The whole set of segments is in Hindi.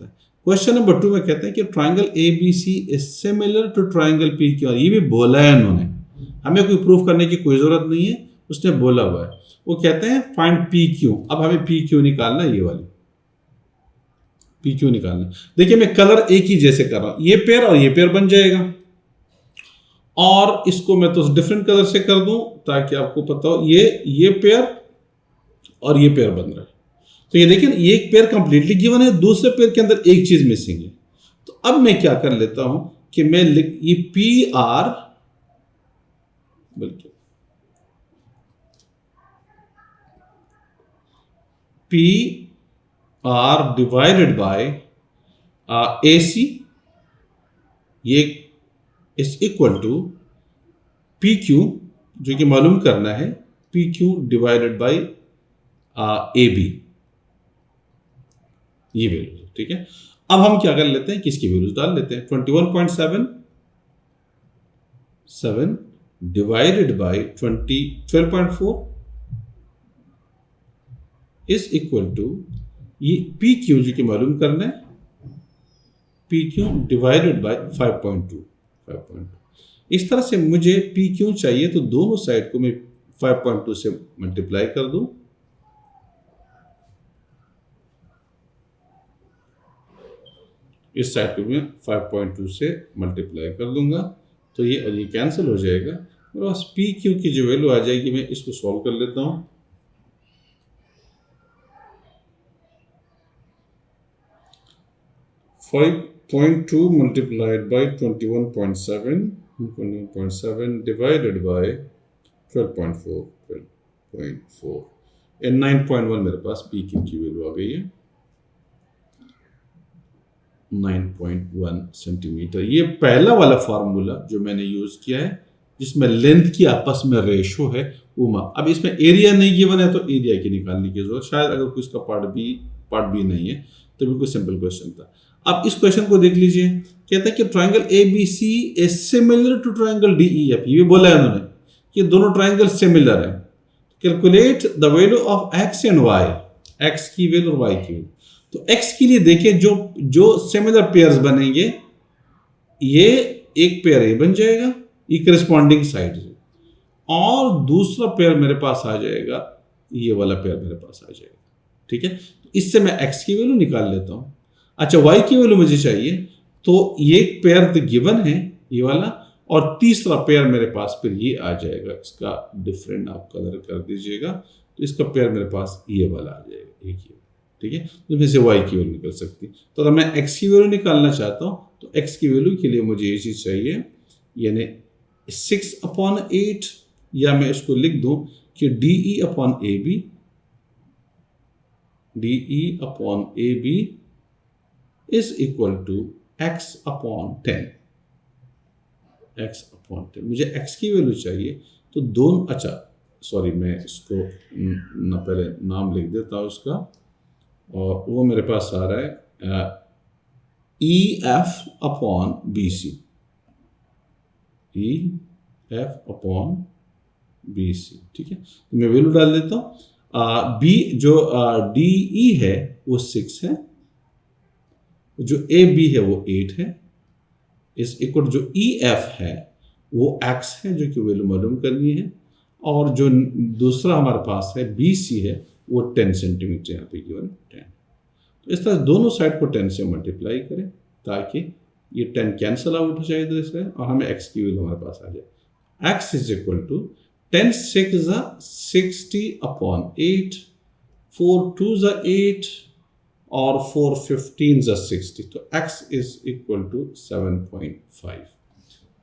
क्वेश्चन नंबर 2 में कहते हैं कि triangle A B C is similar to triangle P Q R. ये भी बोला है उन्होंने, हमें कोई प्रूफ करने की कोई जरूरत नहीं है, उसने बोला हुआ है। वो कहते हैं फाइंड पी क्यू। अब हमें पी क्यू निकालना है, ये वाली पी क्यू निकालना है। देखिए मैं कलर एक ही जैसे कर रहा हूं, ये पेयर और ये पेयर बन जाएगा, और इसको मैं तो डिफरेंट कलर से कर दूं ताकि आपको पता हो ये पेयर और ये पेयर बन रहा है। तो ये देखिए ये एक पेयर कंप्लीटली गिवन है, दूसरे पेयर के अंदर एक चीज मिसिंग है। तो अब मैं क्या कर लेता हूं कि मैं ये पी आर बल्कि P R divided by A C, ये is equal to P Q, जो कि मालूम करना है P Q divided by A B, ये वैल्यू। ठीक है, अब हम क्या कर लेते हैं कि इसकी वैल्यूज डाल लेते हैं। 21.7 divided by 12.4 is equal to ये पी क्यू जो कि मालूम करना है पी क्यू डिवाइडेड बाय 5.2। इस तरह से मुझे पी क्यू चाहिए, तो दोनों साइड को मैं 5.2 से मल्टीप्लाई कर दूं। इस साइड को मैं 5.2 से मल्टीप्लाई कर दूंगा, तो ये कैंसिल हो जाएगा। मेरे पास पी क्यू की जो वैल्यू आ जाएगी, मैं इसको सॉल्व कर लेता हूं। .2 multiplied by 21.7 divided by 12.4 and 9.1 मेरे पास पी क्यू की वैल्यू आ गई है 9.1 सेंटीमीटर। ये पहला वाला फार्मूला जो मैंने यूज किया है, जिसमें लेंथ की आपस में रेशो है वो। अब इसमें एरिया नहीं गिवन है, तो एरिया की निकालने की जरूरत, शायद अगर कोई इसका पार्ट बी नहीं है तो बिल्कुल सिंपल क्वेश्चन था। अब इस क्वेश्चन को देख लीजिए, कहता है कि triangle A B C is similar to triangle D E F. ये बोला है उन्होंने कि दोनों ट्राइंगल सिमिलर है। Calculate the value of x and y, x की वैल्यू और वाई की वैल्यू। तो एक्स के लिए देखिए जो सिमिलर पेयर्स बनेंगे, ये एक पेयर ए बन जाएगा ये करस्पॉन्डिंग साइड से, और दूसरा पेयर मेरे पास आ जाएगा, ये वाला पेयर मेरे पास आ जाएगा। ठीक है, इससे मैं एक्स की वैल्यू निकाल लेता हूं। अच्छा, वाई की वैल्यू मुझे चाहिए, तो ये पेयर तो गिवन है ये वाला, और तीसरा पेयर मेरे पास फिर ये आ जाएगा। इसका डिफरेंट आप कलर कर दीजिएगा, तो इसका पेयर मेरे पास ये वाला आ जाएगा, एक ही। ठीक है, तो फिर से वाई की वैल्यू निकल सकती है। तो अगर मैं एक्स की वैल्यू निकालना चाहता हूं, तो एक्स की वैल्यू के लिए मुझे ये चीज चाहिए, यानी 6/8, या मैं इसको लिख दूं कि DE upon A B is equal to x upon 10। मुझे x की वैल्यू चाहिए, तो दोनों, अच्छा सॉरी, मैं इसको पहले नाम लिख देता हूँ उसका, और वो मेरे पास आ रहा है EF अपॉन BC। ठीक है, तो मैं वैल्यू डाल देता हूँ। बी जो DE है वो 6 है, जो AB है वो 8 है, इस इक्वल जो EF है वो x है, जो कि वैल्यू मालूम करनी है, और जो दूसरा हमारे पास है BC है वो 10 सेंटीमीटर यहाँ पे गिवन 10। तो इस तरह दोनों साइड को 10 से मल्टीप्लाई करें ताकि ये 10 कैंसल आउट हो जाए इससे, और हमें x की वैल्यू हमारे पास आ जाए। x is equal to 10 6 60 upon 8, 4 2 8, और 4 15 60। तो x is equal to 7.5।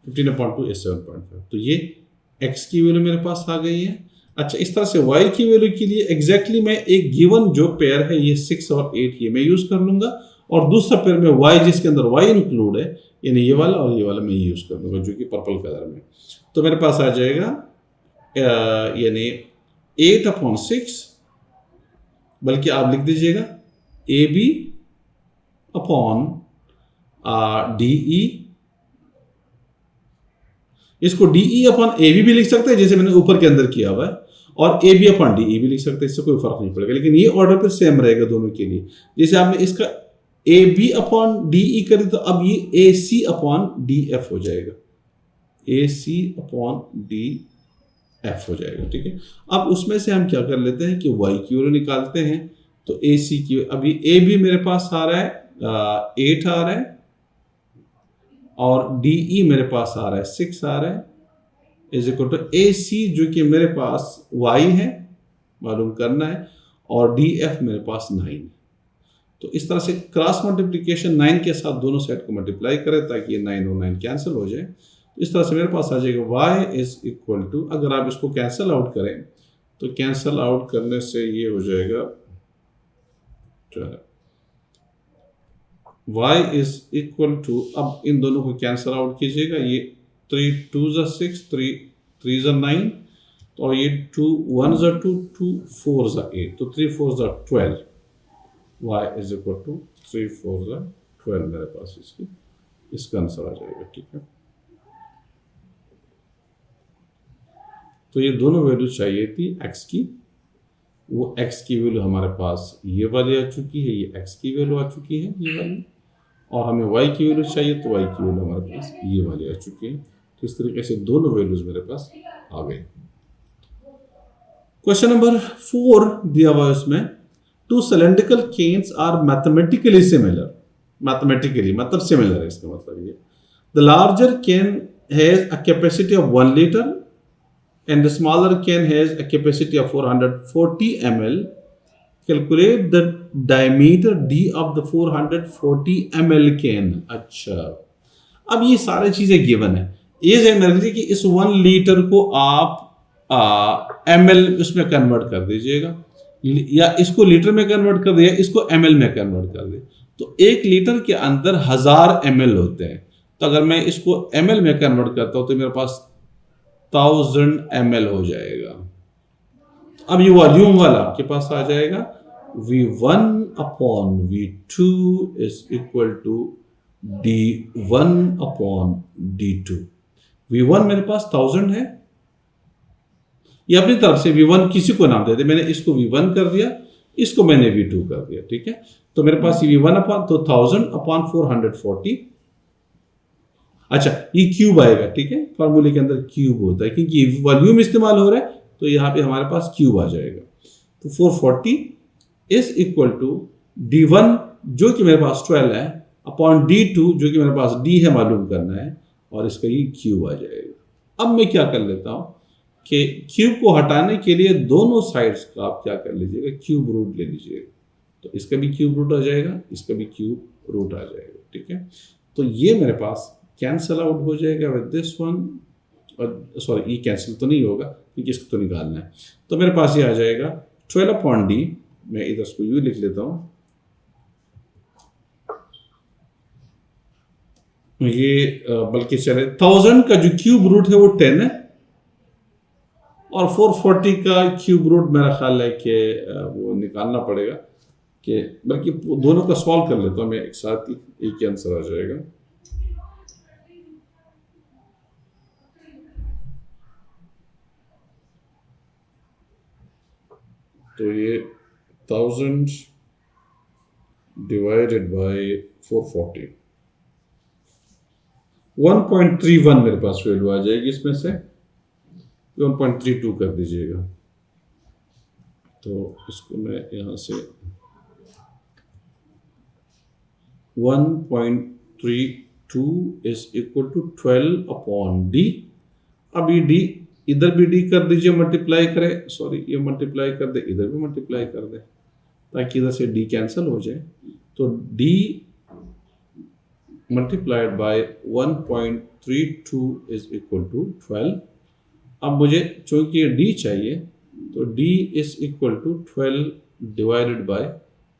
15/2 is 7.5। तो ये x की वैल्यू मेरे पास आ गई है। अच्छा, इस तरह से y की वैल्यू के लिए एग्जैक्टली मैं एक गिवन जो पेयर है ये 6 और 8, ये मैं यूज कर लूंगा, और दूसरा पेयर में y जिसके अंदर y इंक्लूड है, यानी ये वाला और ये वाला मैं यूज कर दूंगा, जो कि पर्पल कलर में। तो मेरे पास आ जाएगा यानी 8/6, बल्कि आप लिख दीजिएगा AB अपॉन DE। इसको DE अपॉन AB भी लिख सकते हैं, जैसे मैंने ऊपर के अंदर किया हुआ है, और AB अपॉन DE भी लिख सकते हैं, इससे कोई फर्क नहीं पड़ेगा, लेकिन ये ऑर्डर पर सेम रहेगा दोनों के लिए। जैसे आपने इसका A B upon D E करें तो अब ये A C upon D F हो जाएगा, A C upon D F हो जाएगा। ठीक है, अब उसमें से हम क्या कर लेते हैं कि वाई की वैल्यू निकालते हैं। तो ए सी की अभी ए बी मेरे पास आ रहा है 8 आ रहा है, और डी ई मेरे पास आ रहा है 6 आ रहा है, इज इक्वल टू ए सी जो कि मेरे पास वाई है मालूम करना है, और डी एफ मेरे पास 9 है। तो इस तरह से क्रॉस मल्टीप्लिकेशन 9 के साथ दोनों सेट को मल्टीप्लाई करें ताकि ये 9 और 9 कैंसिल हो जाए। तो इस तरह से मेरे पास आ जाएगा y इज इक्वल टू, अगर आप इसको कैंसिल आउट करें तो कैंसिल आउट करने से ये हो जाएगा y इज इक्वल टू, अब इन दोनों को कैंसिल आउट कीजिएगा, ये 3 2 6 3 3 9, और ये 2 1 2 2 4 8, तो 3 4 12, y इज इक्वल टू 3 4 12 मेरे पास इसका आंसर आ जाएगा। ठीक है, तो ये दोनों वैल्यू चाहिए थी x की, वो x की वैल्यू हमारे पास ये वाली आ चुकी है, ये x की वैल्यू आ चुकी है ये वाली, और हमें y की वैल्यू चाहिए तो y की वैल्यू हमारे पास ये वाली आ चुकी है। तो इस तरीके से दोनों वैल्यूज मेरे पास आ गए। क्वेश्चन नंबर 4 दिया हुआ है उसमें, two cylindrical cans are mathematically similar, mathematically मतलब सिमिलर है, इसका मतलब ये, the larger can has a capacity of 1 litre and the smaller can has a capacity of 440 ml. Calculate the diameter d of the 440 ml can. अच्छा, अब ये सारी चीजें गिवन है। ये ध्यान रखिए कि इस 1 लीटर को आप ml उसमें कन्वर्ट कर दीजिएगा, या इसको लीटर में कन्वर्ट कर दिया, इसको ml में कन्वर्ट कर दे, तो 1 लीटर के अंदर 1000 ml होते हैं। तो अगर मैं इसको ml में कन्वर्ट करता हूं तो मेरे पास 1000 ml हो जाएगा। अब ये वॉल्यूम वाला आपके पास आ जाएगा, V1 upon V2 is equal to D1 upon D2। V1 मेरे पास 1000 है, ये अपनी तरफ से V1 किसी को नाम देते, मैंने इसको V1 कर दिया, इसको मैंने V2 कर दिया। ठीक है, तो मेरे पास V1 अपॉन, तो 1000 अपॉन 440, अच्छा ये क्यूब आएगा। ठीक है, फॉर्मूले के अंदर क्यूब होता है क्योंकि वॉल्यूम इस्तेमाल हो रहा है, तो यहाँ पे हमारे पास क्यूब आ जाएगा। तो 440 इज इक्वल टू D1 जो कि मेरे पास 12 है अपॉन D2 जो कि मेरे पास D है मालूम करना है, और इसका ये क्यूब आ जाएगा। अब मैं क्या कर लेता हूँ कि क्यूब को हटाने के लिए दोनों साइड्स का आप क्या कर लीजिएगा, क्यूब रूट ले लीजिएगा, तो इसका भी क्यूब रूट आ जाएगा, इसका भी क्यूब रूट आ जाएगा। ठीक है, तो ये मेरे पास कैंसल आउट हो जाएगा विद दिस वन, और सॉरी ये कैंसिल तो नहीं होगा क्योंकि इसको तो निकालना है, तो मेरे पास ये आ जाएगा 12 अपॉन डी, मैं इधर इसको यू लिख लेता हूँ, ये बल्कि चले 1000 का जो क्यूब रूट है वो 10 है, और 440 का क्यूब रूट मेरा ख्याल है कि वो निकालना पड़ेगा, कि बल्कि दोनों का सॉल्व कर लेता हूँ मैं एक साथ ही, एक ही आंसर आ जाएगा। तो ये 1000 डिवाइडेड बाय 440, 1.31 मेरे पास वैल्यू आ जाएगी, इसमें से 1.32 कर दीजिएगा, तो इसको मैं यहाँ से 1.32 is equal to 12 upon D. अब ये डी इधर भी डी कर दीजिए, मल्टीप्लाई करें, सॉरी ये मल्टीप्लाई कर दे, इधर भी मल्टीप्लाई कर दे ताकि इधर से डी कैंसिल हो जाए, तो D multiplied by 1.32 is equal to 12। अब मुझे चूंकि डी चाहिए तो D is equal to 12 divided by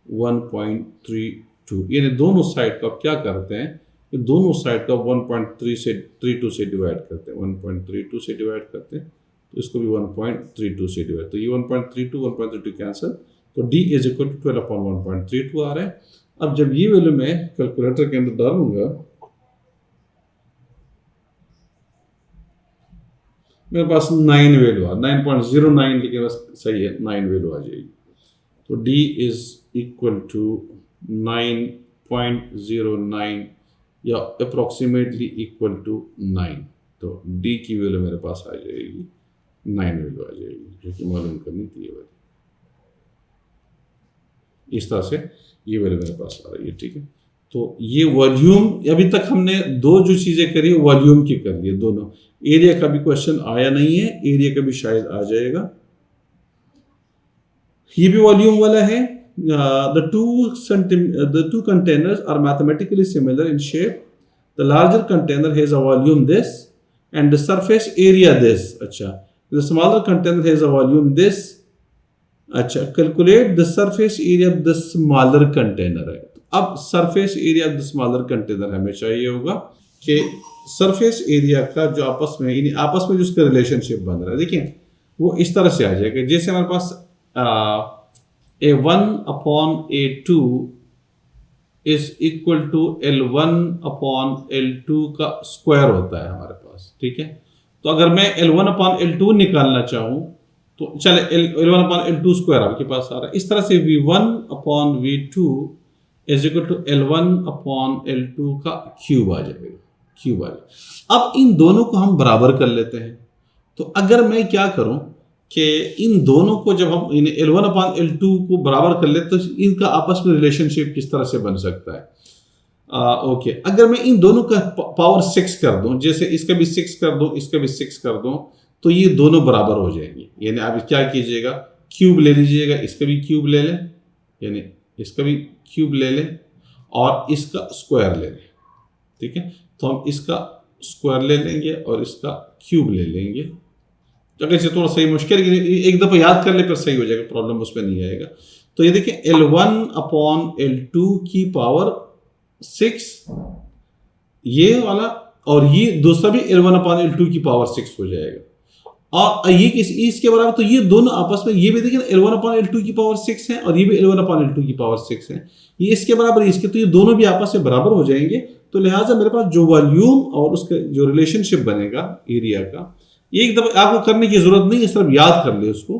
1.32, यानी दोनों साइड का क्या करते हैं, दोनों साइड का 1.3 से 32 से डिवाइड करते हैं, 1.32 से डिवाइड करते हैं, तो इसको भी 1.32 से डिवाइड, तो ये 1.32 कैंसिल, तो d is equal to 12 upon 1.32 आ रहा है। अब जब ये वैल्यू मैं कैलकुलेटर के अंदर डालूंगा, मेरे पास 9 वैल्यू आ, 9.09 लिखे बस सही है, 9 वैल्यू आ जाएगी, तो d इज इक्वल टू 9.09 0.09 या अप्रोक्सीमेटली इक्वल टू 9। तो डी की वैल्यू मेरे पास आ जाएगी 9 वैल्यू आ जाएगी, जो कि मालूम करनी थी ये वैल्यू। इस तरह से ये वैल्यू मेरे पास आ रही है, ठीक है। तो ये वॉल्यूम, अभी तक हमने दो जो चीजें करी वॉल्यूम की कर ली दोनों। एरिया का भी क्वेश्चन आया नहीं है, एरिया का भी शायद आ जाएगा। ये भी वॉल्यूम वाला है। the two containers are mathematically similar in shape. The larger container has a volume this and the surface area this. अच्छा, the smaller container has a volume this. अच्छा, calculate the surface area of the smaller container है। अब surface area of the smaller container हमें चाहिए होगा कि सरफेस एरिया का जो आपस में जो उसका रिलेशनशिप बन रहा है, देखिए वो इस तरह से आ जाएगा। जैसे हमारे पास A1 upon A2 is equal to L1 upon L2 का स्क्वायर होता है हमारे पास, ठीक है। तो अगर मैं L1 अपॉन L2 निकालना चाहूं तो चले L1 अपॉन L2 स्क्वायर आपके पास आ रहा है। इस तरह से V1 upon V2 is equal to L1 upon L2 का क्यूब आ जाएगा, क्यूब आ जाएगा। अब इन दोनों को हम बराबर कर लेते हैं। तो अगर मैं क्या करूं कि इन दोनों को जब हम L1 अपॉन L2 को बराबर कर लेते तो इनका आपस में रिलेशनशिप किस तरह से बन सकता है। ओके, अगर मैं इन दोनों का पावर 6 कर दूं, जैसे इसका भी 6 कर दूं, इसका भी 6 कर दूं, तो ये दोनों बराबर हो जाएंगे। यानी आप क्या कीजिएगा, क्यूब ले लीजिएगा, इसका भी क्यूब ले लें, यानी इसका भी क्यूब ले लें और इसका स्क्वायर ले लें, ठीक है। तो हम इसका स्क्वायर ले लेंगे और इसका क्यूब ले लेंगे। अगर इसे थोड़ा सही मुश्किल, एक दफ़ा याद कर ले फिर सही हो जाएगा, प्रॉब्लम उसमें नहीं आएगा। तो ये देखिए L1 अपॉन L2 की पावर 6 ये वाला, और ये दूसरा भी L1 अपॉन L2 की पावर 6 हो जाएगा। और ये इसके बराबर, तो ये दोनों आपस में, ये भी देखिए L1 अपॉन L2 की पावर 6 है और ये भी L1 अपॉन L2 की पावर 6 है, ये इसके बराबर है इसके, तो ये दोनों भी आपस में बराबर हो जाएंगे। तो लिहाजा मेरे पास जो वॉल्यूम और उसका जो रिलेशनशिप बनेगा एरिया का, ये एक दफा आपको करने की जरूरत नहीं है, सिर्फ याद कर ले उसको।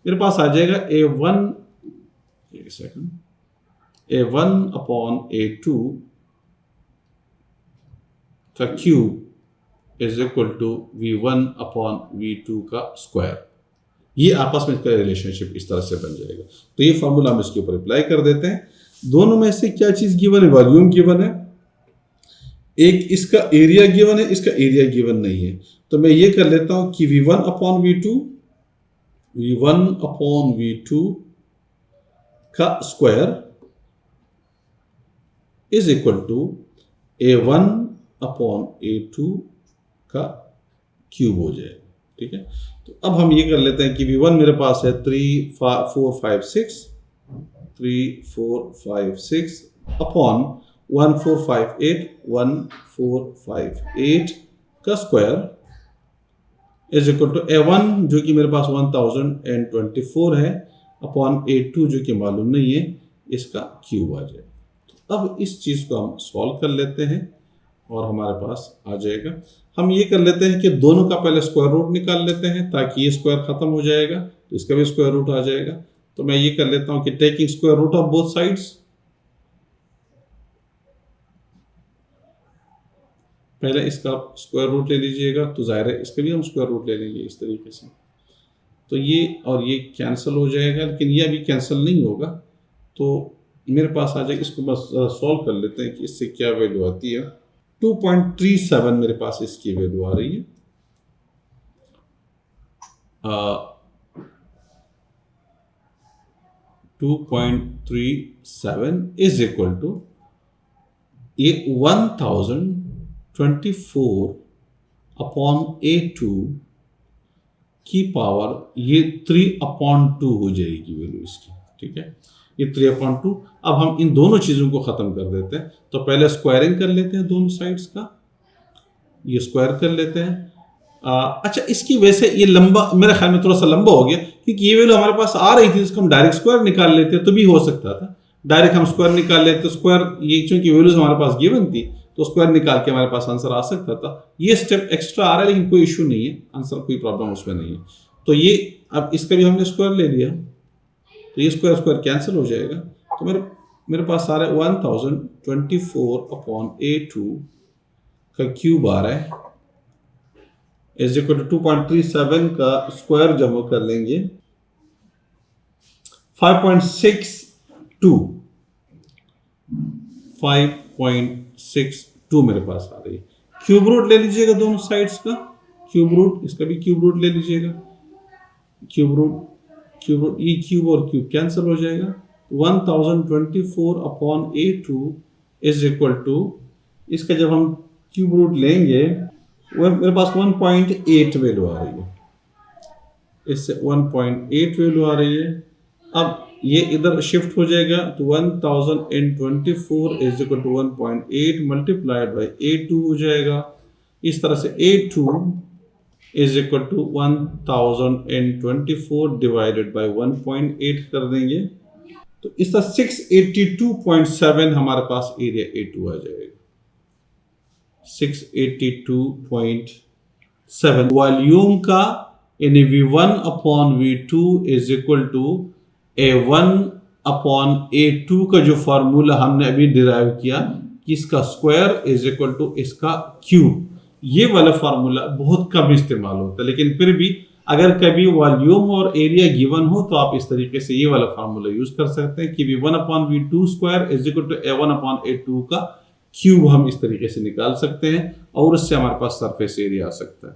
मेरे पास आ जाएगा A1 अपॉन A2 का cube is equal to V1 upon V2 का स्क्वायर। ये आपस में इसका रिलेशनशिप इस तरह से बन जाएगा। तो ये फॉर्मूला हम इसके ऊपर अप्लाई कर देते हैं। दोनों में से क्या चीज गिवन है, वॉल्यूम गिवन है, एक इसका एरिया गिवन है, इसका एरिया गिवन नहीं है। तो मैं ये कर लेता हूं कि V1 अपॉन V2 का square is equal to A1 upon A2 का क्यूब हो जाएगा, ठीक है। तो अब हम ये कर लेते हैं कि V1 मेरे पास है 3 4 5 6 अपॉन 1458 का square is equal to A1 जो कि मेरे पास 1024 है अपॉन A2 जो कि मालूम नहीं है, इसका क्यूब आ जाएगा। तो अब इस चीज़ को हम सॉल्व कर लेते हैं और हमारे पास आ जाएगा। हम ये कर लेते हैं कि दोनों का पहले स्क्वायर रूट निकाल लेते हैं ताकि ये स्क्वायर खत्म हो जाएगा, तो इसका भी स्क्वायर रूट आ जाएगा। तो मैं ये कर लेता हूं कि taking square root of both sides, पहले इसका स्क्वायर रूट ले लीजिएगा, तो जाहिर है इसका भी हम स्क्वायर रूट ले लेंगे इस तरीके से। तो ये और ये कैंसिल हो जाएगा, लेकिन ये अभी कैंसिल नहीं होगा, तो मेरे पास आ जाएगा। इसको बस सॉल्व कर लेते हैं कि इससे क्या वैल्यू आती है। 2.37 मेरे पास इसकी वैल्यू आ रही है। 2.37 इज इक्वल टू ये 1024 अपॉन A2 की पावर ये 3/2 हो जाएगी वैल्यू इसकी, ठीक है। ये 3/2। अब हम इन दोनों चीज़ों को ख़त्म कर देते हैं। तो पहले स्क्वायरिंग कर लेते हैं दोनों साइड्स का, ये स्क्वायर कर लेते हैं। अच्छा, इसकी वजह से ये लंबा, मेरे ख्याल में थोड़ा सा लंबा हो गया, क्योंकि ये वैल्यू हमारे पास आ रही थी, इसको हम डायरेक्ट स्क्वायर निकाल लेते तो भी हो सकता था। डायरेक्ट हम स्क्वायर निकाल लेते तो स्क्वायर, ये चूंकि वैल्यूज हमारे पास गिवन थी तो स्क्वायर निकाल के हमारे पास आंसर आ सकता था। ये स्टेप एक्स्ट्रा आ रहा है, लेकिन कोई इशू नहीं है, आंसर कोई प्रॉब्लम उसमें नहीं है। तो ये अब इसका भी हमने स्क्वायर ले लिया, तो ये स्क्वायर स्क्वायर कैंसिल हो जाएगा। तो मेरे पास आ रहा है 1024/A2 का क्यूब आ रहा है इज इक्वल टू 2.37 का स्क्वायर जमा कर लेंगे 5.62 मेरे पास आ रही है। क्यूब रूट ले लीजिएगा दोनों साइड्स का, क्यूब रूट, इसका भी क्यूब रूट ले लीजिएगा। क्यूब रूट ये क्यूब और क्यूब कैंसिल हो जाएगा। 1024/A2 इज इक्वल टू, इसका जब हम क्यूब रूट लेंगे वो मेरे पास 1.8 वैल्यू आ रही है, इससे 1.8 वैल्यू आ रही है। अब ये इधर शिफ्ट हो जाएगा तो 1024 is equal to 1.8 multiplied by A2 हो जाएगा। इस तरह से A2 is equal to 1024 divided by 1.8 कर देंगे तो इस तरह 682.7 हमारे पास एरिया A2 आ जाएगा। 682.7 वॉल्यूम का यानी V1/V2 is equal to A1/A2 का जो फॉर्मूला हमने अभी डिराइव किया कि इसका स्क्वायर इज इक्वल टू इसका क्यूब, ये वाला फार्मूला बहुत कम इस्तेमाल होता है, लेकिन फिर भी अगर कभी वॉल्यूम और एरिया गिवन हो तो आप इस तरीके से ये वाला फार्मूला यूज कर सकते हैं कि V1/V2 square is equal to A1/A2 का क्यूब हम इस तरीके से निकाल सकते हैं और उससे हमारे पास सरफेस एरिया आ सकता है।